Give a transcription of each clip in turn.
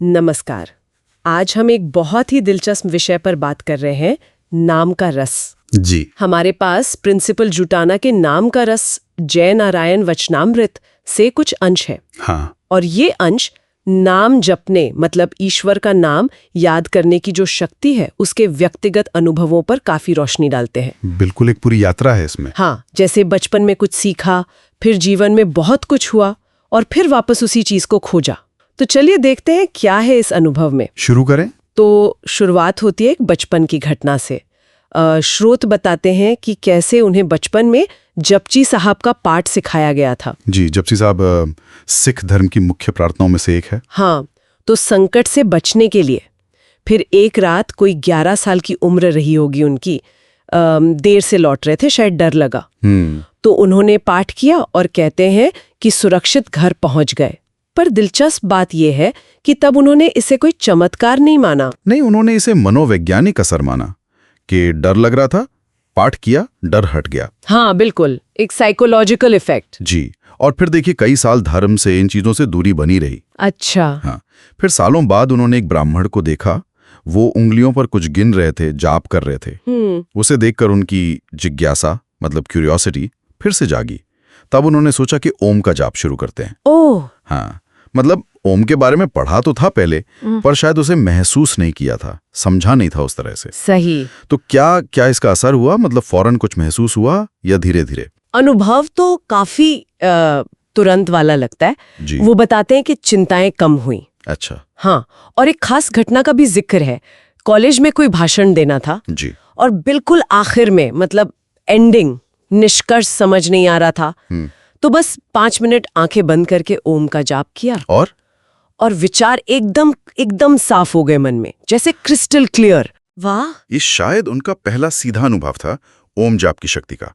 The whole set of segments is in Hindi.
नमस्कार। आज हम एक बहुत ही दिलचस्प विषय पर बात कर रहे हैं, नाम का रस। जी। हमारे पास प्रिंसिपल जुटाना के नाम का रस जय नारायण वचनामृत से कुछ अंश है। हाँ। और ये अंश नाम जपने मतलब ईश्वर का नाम याद करने की जो शक्ति है उसके व्यक्तिगत अनुभवों पर काफी रोशनी डालते हैं। बिल्कुल एक पूरी यात्रा है इसमें। हाँ, जैसे बचपन में कुछ सीखा, फिर जीवन में बहुत कुछ हुआ और फिर वापस उसी चीज को खोजा। तो चलिए देखते हैं क्या है इस अनुभव में। शुरू करें। तो शुरुआत होती है एक बचपन की घटना से। स्रोत बताते हैं कि कैसे उन्हें बचपन में जपजी साहब का पाठ सिखाया गया था। जी, जपजी साहब सिख धर्म की मुख्य प्रार्थनाओं में से एक है। हाँ, तो संकट से बचने के लिए फिर एक रात, कोई 11 साल की उम्र रही होगी उनकी, देर से लौट रहे थे, शायद डर लगा, तो उन्होंने पाठ किया और कहते हैं कि सुरक्षित घर पहुंच गए। पर दिलचस्प बात यह है कि तब उन्होंने इसे कोई चमत्कार नहीं माना। नहीं, उन्होंने इसे मनोवैज्ञानिक असर माना कि डर लग रहा था, पाठ किया, डर हट गया। हाँ बिल्कुल, एक साइकोलॉजिकल इफेक्ट। जी, और फिर देखिए कई साल धर्म से इन चीजों से दूरी बनी रही। अच्छा। हाँ, फिर सालों बाद उन्होंने एक ब्राह्मण को देखा, वो उंगलियों पर कुछ गिन रहे थे, जाप कर रहे थे। उसे देखकर उनकी जिज्ञासा मतलब क्यूरियोसिटी फिर से जागी। तब उन्होंने सोचा कि ओम का जाप शुरू करते हैं। ओह। हाँ, मतलब ओम के बारे में पढ़ा तो था पहले, पर शायद उसे महसूस नहीं किया था, समझा नहीं था उस तरह से। सही। तो क्या इसका असर हुआ? मतलब फौरन कुछ महसूस हुआ या धीरे धीरे? अनुभव तो काफी तुरंत वाला लगता है। जी। वो बताते हैं कि चिंताएं कम हुई। अच्छा। हाँ, और एक खास घटना का भी जिक्र है। कॉलेज में कोई भाषण देना था। जी। और बिल्कुल आखिर में, मतलब एंडिंग, निष्कर्ष समझ नहीं आ रहा था, तो बस 5 मिनट आंखें बंद करके ओम का जाप किया और विचार एकदम साफ हो गए मन में, जैसे क्रिस्टल क्लियर। वाह। ये शायद उनका पहला सीधा अनुभव था ओम जाप की शक्ति का,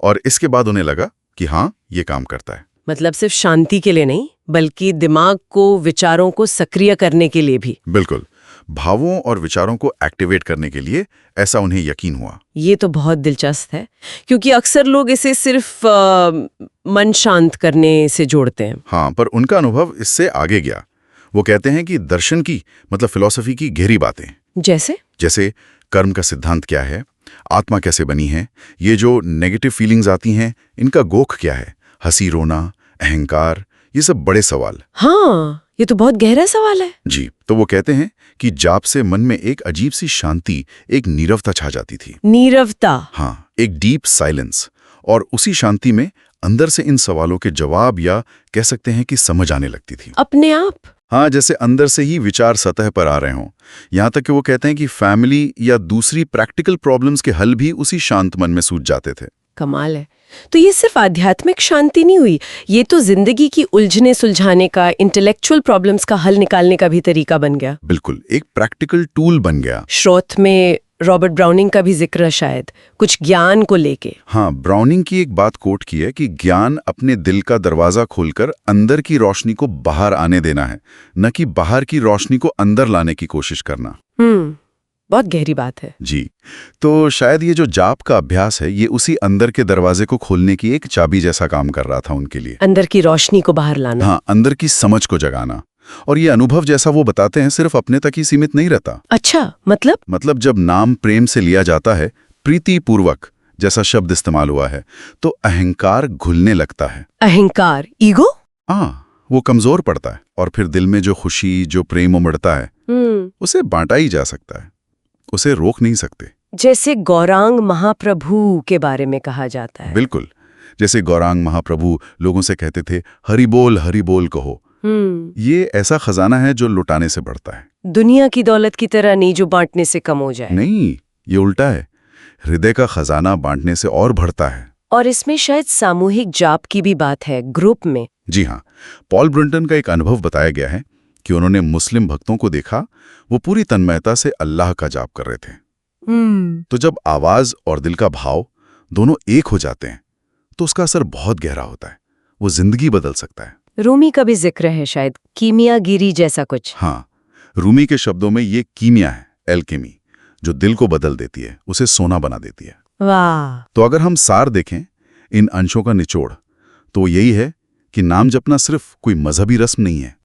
और इसके बाद उन्हें लगा कि हाँ, ये काम करता है। मतलब सिर्फ शांति के लिए नहीं, बल्कि दिमाग को, विचारों को सक्रिय करने के लिए भी। बिल्कुल, भावों और विचारों को एक्टिवेट करने के लिए, ऐसा उन्हें यकीन हुआ। ये तो बहुत दिलचस्प है, क्योंकि अक्सर लोग इसे सिर्फ मन शांत करने से जोड़ते हैं। हाँ, पर उनका अनुभव इससे आगे गया। वो कहते हैं कि दर्शन की मतलब फिलॉसफी की गहरी बातें, जैसे कर्म का सिद्धांत क्या है, आत्मा कैसे बनी है, ये जो नेगेटिव फीलिंग्स आती हैं, इनका गोख क्या है, हंसी, रोना, अहंकार, ये सब बड़े सवाल। हाँ, ये तो बहुत गहरा सवाल है। जी, तो वो कहते हैं कि जाप से मन में एक अजीब सी शांति, एक नीरवता छा जाती थी। नीरवता? हाँ, एक डीप साइलेंस। और उसी शांति में अंदर से इन सवालों के जवाब, या कह सकते हैं कि समझ आने लगती थी अपने आप। हाँ, जैसे अंदर से ही विचार सतह पर आ रहे हों। यहाँ तक कि वो कहते हैं कि फैमिली या दूसरी प्रैक्टिकल प्रॉब्लम्स के हल भी उसी शांत मन में सूझ जाते थे। कमाल है। तो ये सिर्फ आध्यात्मिक शांति नहीं हुई, ये तो जिंदगी की उलझने सुलझाने का, इंटेलेक्चुअल प्रॉब्लम्स का हल निकालने का भी तरीका बन गया। बिल्कुल, एक प्रैक्टिकल टूल बन गया। स्रोत में रॉबर्ट ब्राउनिंग का भी जिक्र, शायद कुछ ज्ञान को लेके। हाँ, ब्राउनिंग की एक बात कोट की है कि ज्ञान अपने दिल का दरवाजा खोलकर अंदर की रोशनी को बाहर आने देना है, न कि बाहर की रोशनी को अंदर लाने की कोशिश करना। बहुत गहरी बात है। जी, तो शायद ये जो जाप का अभ्यास है, ये उसी अंदर के दरवाजे को खोलने की एक चाबी जैसा काम कर रहा था उनके लिए। अंदर की रोशनी को बाहर लाना। हाँ, अंदर की समझ को जगाना। और ये अनुभव, जैसा वो बताते हैं, सिर्फ अपने तक ही सीमित नहीं रहता। अच्छा, मतलब जब नाम प्रेम से लिया जाता है, प्रीति पूर्वक जैसा शब्द इस्तेमाल हुआ है, तो अहंकार घुलने लगता है। अहंकार, ईगो? हाँ, वो कमजोर पड़ता है, और फिर दिल में जो खुशी, जो प्रेम उमड़ता है, उसे बांटा ही जा सकता है, उसे रोक नहीं सकते। जैसे गौरांग महाप्रभु के बारे में कहा जाता है। बिल्कुल, जैसे गौरांग महाप्रभु लोगों से कहते थे, हरि बोल कहो। ये ऐसा खजाना है जो लुटाने से बढ़ता है। दुनिया की दौलत की तरह नहीं, जो बांटने से कम हो जाए। नहीं, ये उल्टा है। हृदय का खजाना बांटने से और बढ़ता है। और इसमें शायद सामूहिक जाप की भी बात है, ग्रुप में। जी हाँ, पॉल ब्रंटन का एक अनुभव बताया गया है कि उन्होंने मुस्लिम भक्तों को देखा, वो पूरी तन्मयता से अल्लाह का जाप कर रहे थे। तो जब आवाज और दिल का भाव दोनों एक हो जाते हैं, तो उसका असर बहुत गहरा होता है, वो जिंदगी बदल सकता है। रूमी का भी जिक्र है, शायद कीमियागिरी जैसा कुछ। हाँ, रूमी के शब्दों में ये कीमिया है, एल्केमी, जो दिल को बदल देती है, उसे सोना बना देती है। वाह। तो अगर हम सार देखें इन अंशों का निचोड़, तो यही है कि नाम जपना सिर्फ कोई मजहबी रस्म नहीं है।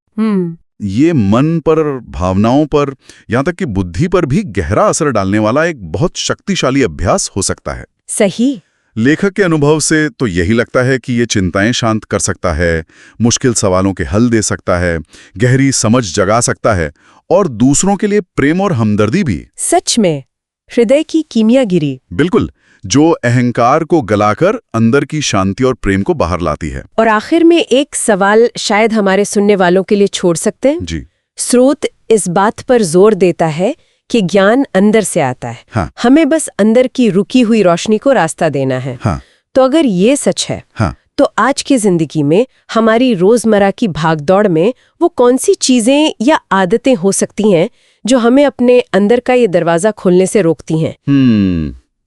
ये मन पर, भावनाओं पर, यहाँ तक कि बुद्धि पर भी गहरा असर डालने वाला एक बहुत शक्तिशाली अभ्यास हो सकता है। सही। लेखक के अनुभव से तो यही लगता है कि ये चिंताएं शांत कर सकता है, मुश्किल सवालों के हल दे सकता है, गहरी समझ जगा सकता है और दूसरों के लिए प्रेम और हमदर्दी भी। सच में हृदय की कीमियागिरी। बिल्कुल, जो अहंकार को गलाकर अंदर की शांति और प्रेम को बाहर लाती है। और आखिर में एक सवाल शायद हमारे सुनने वालों के लिए छोड़ सकते हैं। जी। स्रोत इस बात पर जोर देता है कि ज्ञान अंदर से आता है। हाँ। हमें बस अंदर की रुकी हुई रोशनी को रास्ता देना है। हाँ। तो अगर ये सच है, हाँ। तो आज की जिंदगी में, हमारी रोजमर्रा की भागदौड़ में वो कौन सी चीजें या आदतें हो सकती हैं जो हमें अपने अंदर का ये दरवाजा खोलने से रोकती हैं?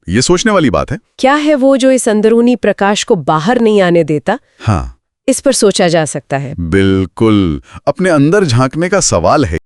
ये सोचने वाली बात है। क्या है वो जो इस अंदरूनी प्रकाश को बाहर नहीं आने देता? हाँ, इस पर सोचा जा सकता है। बिल्कुल, अपने अंदर झांकने का सवाल है।